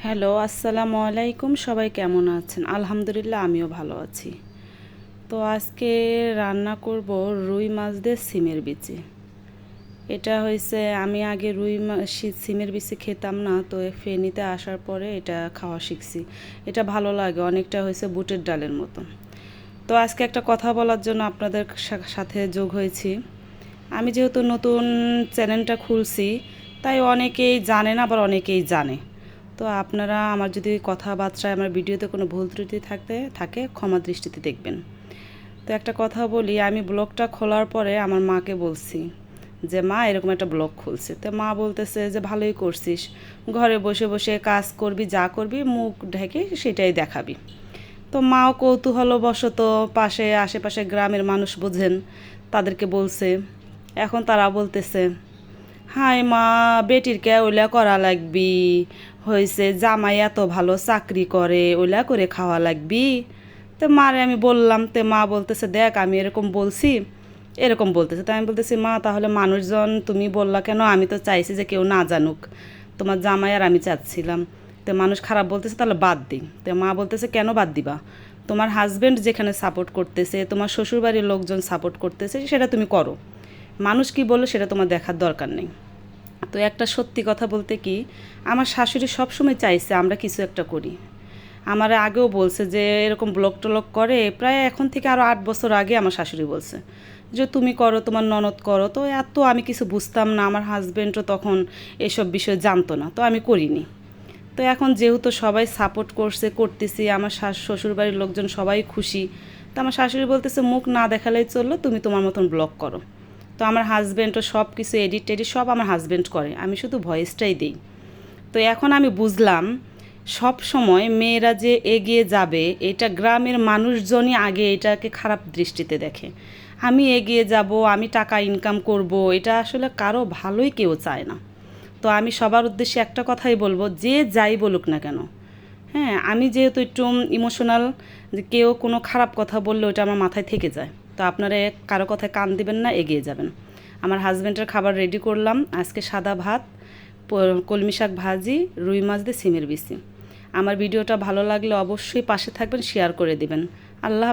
Hello, আসসালামু আলাইকুম। সবাই কেমন আছেন? আলহামদুলিল্লাহ, আমিও ভালো আছি। তো আজকে রান্না করব রুই মাছ দিয়ে সিমের বিচি। এটা হয়েছে, আমি আগে সিমের বিচি খেতাম না, তো ফেনীতে আসার পরে এটা খাওয়া শিখছি। এটা ভালো লাগে, অনেকটা হয়েছে বুটের ডালের মতো। তো আজকে একটা কথা বলার জন্য আপনাদের সাথে যোগ হয়েছি। আমি যেহেতু নতুন চ্যানেলটা খুলছি, তাই অনেকেই জানে না, আবার অনেকেই জানে। তো আপনারা আমার যদি কথাবার্তায় আমার ভিডিওতে কোনো ভুল ত্রুটি থাকে ক্ষমা দৃষ্টিতে দেখবেন। তো একটা কথা বলি, আমি ব্লগটা খোলার পরে আমার মাকে বলছি যে মা এরকম একটা ব্লগ খুলছে। তো মা বলতেছে যে ভালোই করছিস, ঘরে বসে বসে কাজ করবি, যা করবি মুখ ঢেকে সেটাই দেখাবি। তো মাও কৌতূহলবশত আশেপাশে গ্রামের মানুষ বোঝেন, তাদেরকে বলছে। এখন তারা বলতেছে, হাই মা, বেটির কে ওইলা করা লাগবি, হয়েছে জামাই এত ভালো চাকরি করে, ওইলা করে খাওয়া লাগবি। তো মারে আমি বললাম, তো মা বলতেছে দেখ আমি এরকম বলছি, এরকম বলতেছে। তো আমি বলতেছি মা, তাহলে মানুষজন তুমি বললা কেন? আমি তো চাইছি যে কেউ না জানুক, তোমার জামাই আর আমি চাচ্ছিলাম। তো মানুষ খারাপ বলতেছে, তাহলে বাদ দিই। তো মা বলতেছে কেন বাদ দিবা? তোমার হাজব্যান্ড যেখানে সাপোর্ট করতেছে, তোমার শ্বশুরবাড়ির লোকজন সাপোর্ট করতেছে, সেটা তুমি করো। মানুষ কি বললো সেটা তোমার দেখার দরকার নেই। তো একটা সত্যি কথা বলতে কি, আমার শাশুড়ি সবসময় চাইছে আমরা কিছু একটা করি। আমার আগেও বলছে যে এরকম ব্লগ টলগ করে, প্রায় এখন থেকে আরও 8 বছর আগে আমার শাশুড়ি বলছে যে তুমি করো, তোমার ননদ করো। তো এত আমি কিছু বুঝতাম না, আমার হাজব্যান্ডও তখন এসব বিষয় জানতো না, তো আমি করিনি। তো এখন যেহেতু সবাই সাপোর্ট করতেছি, আমার শ্বশুরবাড়ির লোকজন সবাই খুশি। তো আমার শাশুড়ি বলতেছে মুখ না দেখালেই চললো, তুমি তোমার মতন ব্লগ করো। তো আমার হাজব্যান্ডও সব কিছু এডিট সব আমার হাজব্যান্ড করে, আমি শুধু ভয়েসটাই দিই। তো এখন আমি বুঝলাম, সব সময় মেয়েরা যে এগিয়ে যাবে, এটা গ্রামের মানুষজনই আগে এটাকে খারাপ দৃষ্টিতে দেখে। আমি এগিয়ে যাব, আমি টাকা ইনকাম করব, এটা আসলে কারো ভালোই কেউ চায় না। তো আমি সবার উদ্দেশ্যে একটা কথাই বলবো, যে যাই বলুক না কেন, হ্যাঁ, আমি যেহেতু একটু ইমোশনাল, যে কেউ কোনো খারাপ কথা বললে ওটা আমার মাথায় থেকে যায়। তো আপনারা কারো কথায় কান দিবেন না, এগিয়ে যাবেন। আমার হাজব্যান্ডের খাবার রেডি করলাম আজকে, সাদা ভাত, কলমি শাক ভাজি, রুই মাছ দিয়ে সিমের বিচি। আমার ভিডিওটা ভালো লাগলে অবশ্যই পাশে থাকবেন, শেয়ার করে দিবেন। আল্লাহ